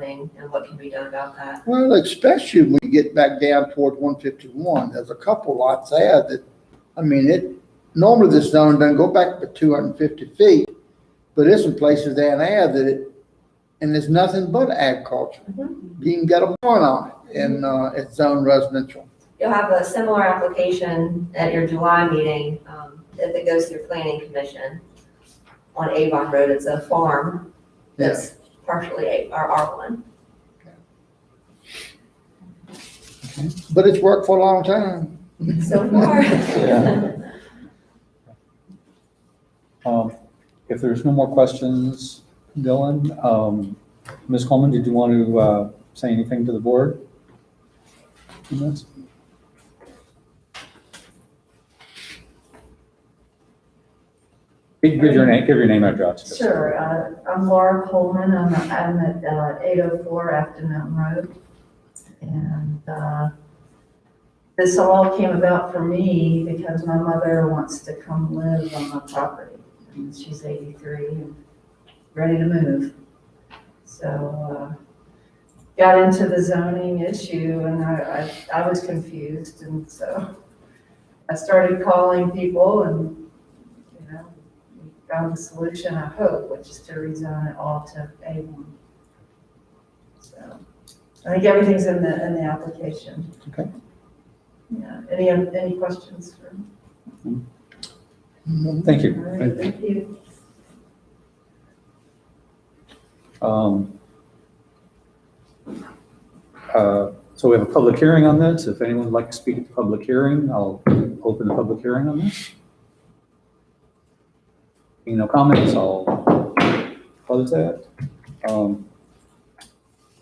and what can be done about that. Well, especially when you get back down toward 151, there's a couple lots there that, I mean, normally this zone doesn't go back to 250 feet, but there's some places down there that and there's nothing but agriculture. You can get a barn on it, and it's zone residential. You'll have a similar application at your July meeting, if it goes through planning commission on Avon Road. It's a farm that's partially R1. But it's worked for a long time. So far. If there's no more questions, Dylan, Ms. Coleman, did you want to say anything to the board? Give your name and address. Sure. I'm Laura Coleman. I'm at 804 Afton Mountain Road. And this all came about for me because my mother wants to come live on my property. And she's 83 and ready to move. So got into the zoning issue and I was confused. And so I started calling people and, you know, found the solution, I hope, which is to rezone it all to A1. So I think everything's in the application. Okay. Yeah. Any questions for me? Thank you. All right, thank you. So we have a public hearing on this. If anyone would like to speak at the public hearing, I'll open the public hearing on this. Being no comments, I'll close that. Board,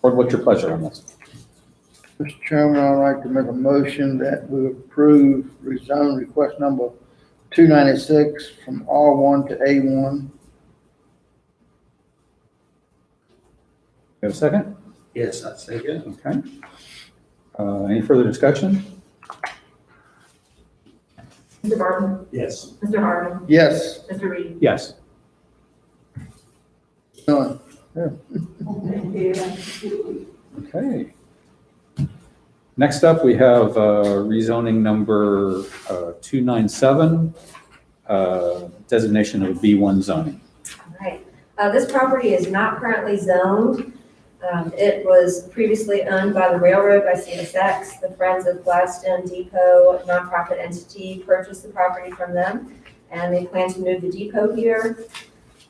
what's your pleasure on this? Mr. Chairman, I'd like to make a motion that we approve rezone request number 296 from R1 to A1. You have a second? Yes, I'd say good. Okay. Any further discussion? Mr. Barton, Yes. Mr. Harmon, Yes. Mr. Reed. Yes. Done. Thank you. Okay. Next up, we have rezoning number 297, designation of B1 zoning. All right. This property is not currently zoned. It was previously owned by the railroad by CSX. The Friends of Gladstone Depot nonprofit entity purchased the property from them, and they plan to move the depot here.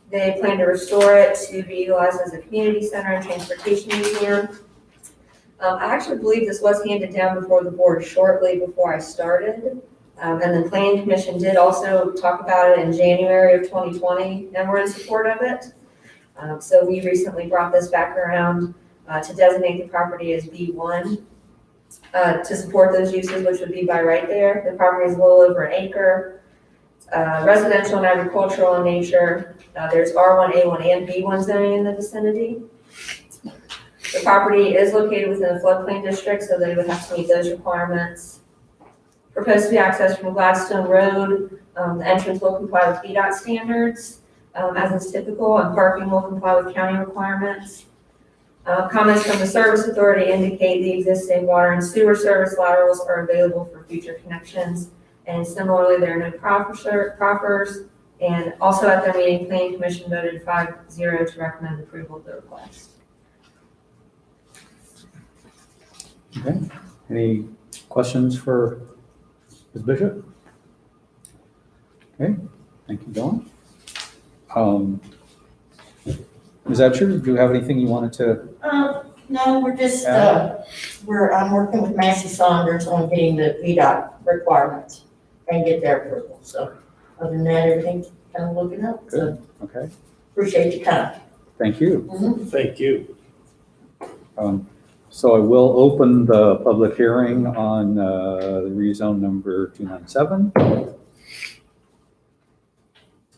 They plan to restore it to be utilized as a community center and transportation museum. I actually believe this was handed down before the board shortly before I started. And the planning commission did also talk about it in January of 2020, and we're in support of it. So we recently brought this back around to designate the property as B1 to support those uses, which would be by right there. The property is a little over an acre, residential and agricultural in nature. There's R1, A1, and B1 zoning in the vicinity. The property is located within a floodplain district, so they would have to meet those requirements. Proposed to be accessed from Gladstone Road. The entrance will comply with VDOT standards, as is typical, and parking will comply with county requirements. Comments from the service authority indicate the existing water and sewer service laterals are available for future connections. And similarly, there are no proffers. And also at their meeting, Planning Commission voted 5-0 to recommend approval of the request. Okay. Any questions for Ms. Bishop? Okay. Thank you, Dawn. Ms. Absher, do you have anything you wanted to? No, we're just, I'm working with Massey Saunders on getting the VDOT requirements and get their approval. So other than that, everything's kind of looking up. So Okay. appreciate your time. Thank you. Thank you. So I will open the public hearing on the rezone number 297.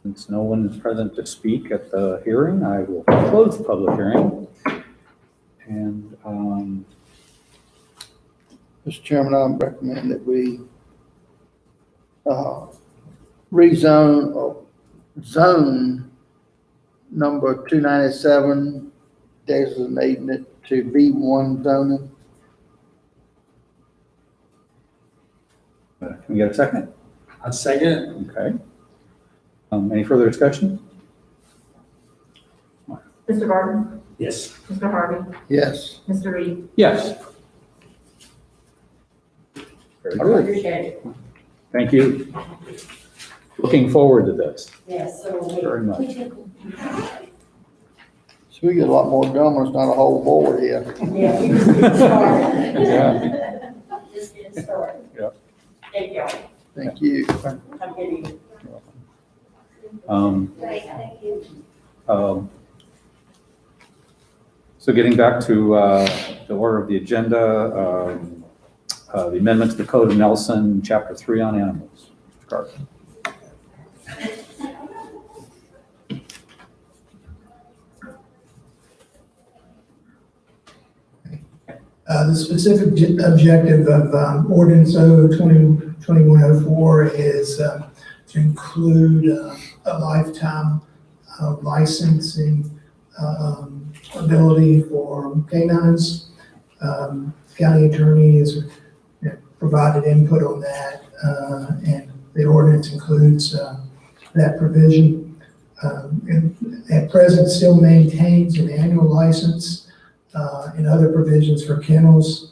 Since no one is present to speak at the hearing, I will close the public hearing. And Mr. Chairman, I recommend that we rezone or zone number 297, designating it to B1 zoning. Can we get a second? I second. Okay. Any further discussion? Mr. Barton, Yes. Mr. Harvey, Yes. Mr. Reed. Yes. Very good. Appreciate it. Thank you. Looking forward to this Yes, so we. very much. So we get a lot more done when it's not a whole board here. Yeah, we just getting started. Yeah. Just getting started. Yeah. Thank y'all. Thank you. Have a good evening. So getting back to the order of the agenda, the amendment to the Code of Nelson, Chapter 3 on animals. Mr. Carson. The specific objective of ordinance 2104 is to include a lifetime licensing ability for canines. County attorney has provided input on that, and the ordinance includes that provision. And at present, still maintains an annual license and other provisions for kennels,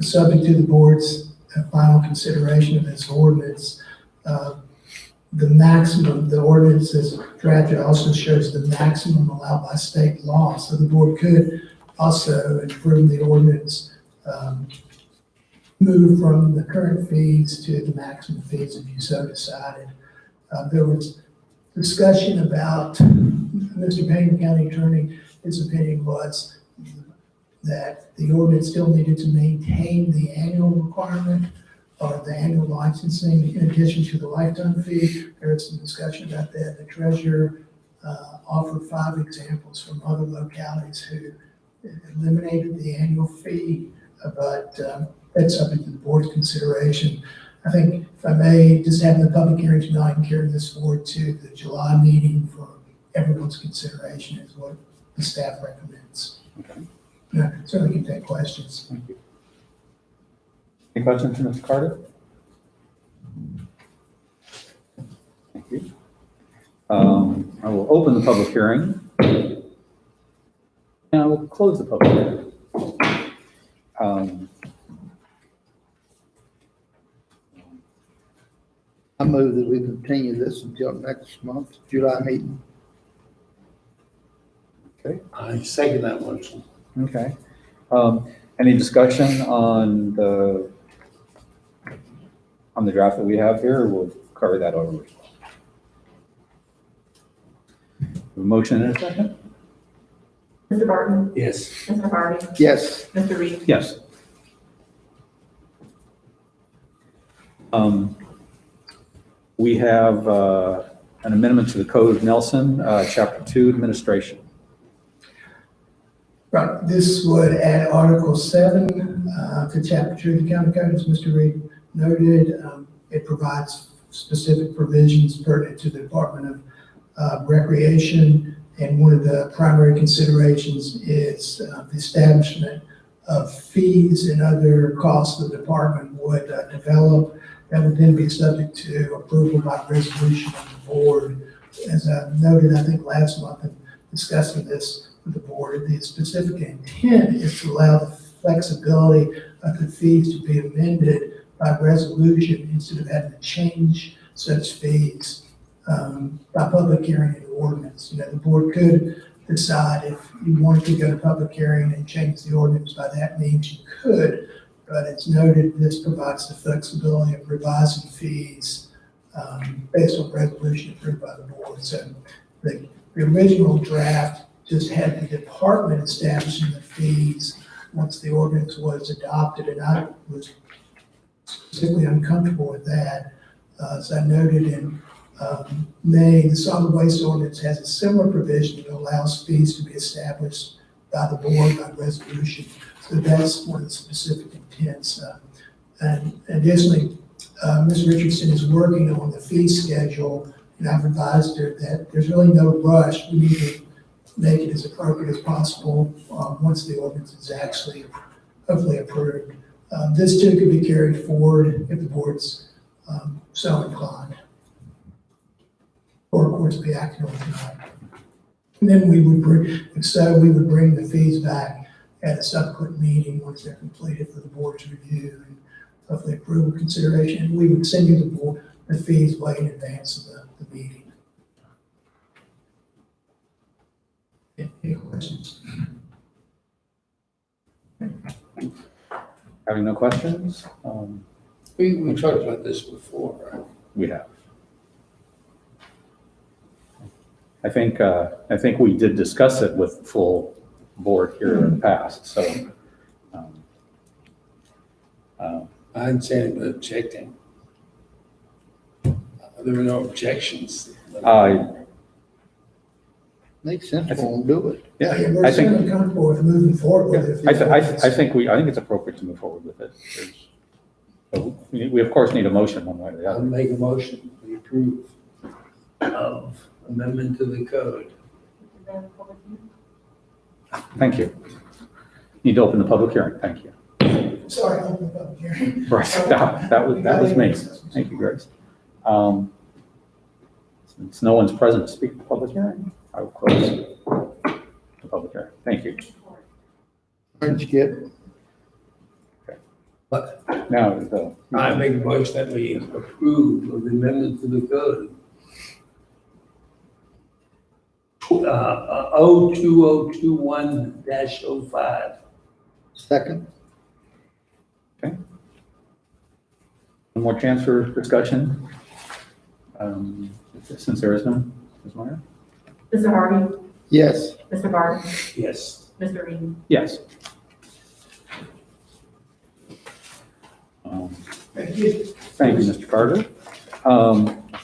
subject to the board's final consideration of this ordinance. The maximum, the ordinance is drafted also shows the maximum allowed by state law, so the board could also improve the ordinance, move from the current fees to the maximum fees if you so decided. There was discussion about Mr. Payne, County Attorney, his opinion was that the ordinance still needed to maintain the annual requirement or the annual licensing in addition to the lifetime fee. There was some discussion about that. The treasurer offered 5 examples from other localities who eliminated the annual fee, but that's subject to the board's consideration. I think if I may, just have the public hearing tonight and carry this forward to the July meeting for everyone's consideration is what the staff recommends. Okay. Yeah, certainly can take questions. Thank you. Any questions for Mr. Carter? Thank you. I will open the public hearing. And I will close the public hearing. I move that we continue this until next month, July meeting. I second that motion. Okay. Any discussion on the draft that we have here? We'll cover that over. A motion and a second? Mr. Barton, Yes. Mr. Harvey, Yes. Mr. Reed. Yes. We have an amendment to the Code of Nelson, Chapter 2, Administration. Right, this would add Article 7 to Chapter 2 of the County Code, as Mr. Reed noted. It provides specific provisions pertinent to the Department of Recreation, and one of the primary considerations is the establishment of fees and other costs the department would develop that would then be subject to approval by resolution of the board. As I noted, I think last month in discussing this with the board, the specific intent is to allow the flexibility of the fees to be amended by resolution instead of having to change such fees by public hearing and ordinance. The board could decide if you wanted to go to public hearing and change the ordinance by that means, you could, but it's noted this provides the flexibility of revising fees based on resolution approved by the board. So the original draft just had the department establishing the fees once the ordinance was adopted, and I was specifically uncomfortable with that. As I noted in May, the solid waste ordinance has a similar provision that allows fees to be established by the board by resolution. So that's one of the specific intents. And additionally, Ms. Richardson is working on the fee schedule, and I've advised her that there's really no rush. We need to make it as appropriate as possible, once the ordinance is actually hopefully approved. This too could be carried forward if the board's, so inclined. Or of course be acted on tonight. And then we would bring the fees back at a subsequent meeting once they're completed for the board's review and hopefully approval consideration. We would send you the fees way in advance of the meeting. Any questions? Having no questions, We talked about this before, right? we have. I think we did discuss it with full board here in the past, so. I didn't say anything but objecting. There were no objections. Makes sense, we'll do it. Yeah, We're I think, certainly comfortable with moving forward with it. I think it's appropriate to move forward with it. So we of course need a motion one way or the I'll other. make a motion, we approve of amendment to the code. Thank you. Need to open the public hearing, thank you. Sorry, I'll open the public hearing. Right, that was me. Thank you, Grace. Since no one's present to speak at the public hearing, I will close the public hearing. Thank you. Where'd you get? But Now, I make a motion that we approve of the amendment to the code. 02021-05. Second? one more chance for discussion. Since there is none, Ms. Meyer? Mr. Harvey? Yes. Mr. Barton? Yes. Mr. Reed? Yes. Thank you. Thank you, Mr. Carter.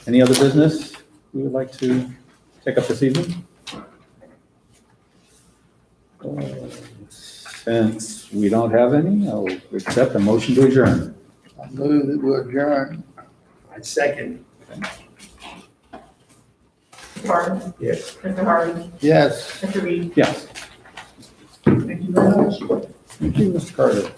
Any other business you would like to take up this evening? Since we don't have any, I'll accept a motion to adjourn. I move that we adjourn. I second. Mr. Barton? Yes. Mr. Harvey? Yes. Mr. Reed? Yes. Thank you very much. Thank you, Mr. Carter.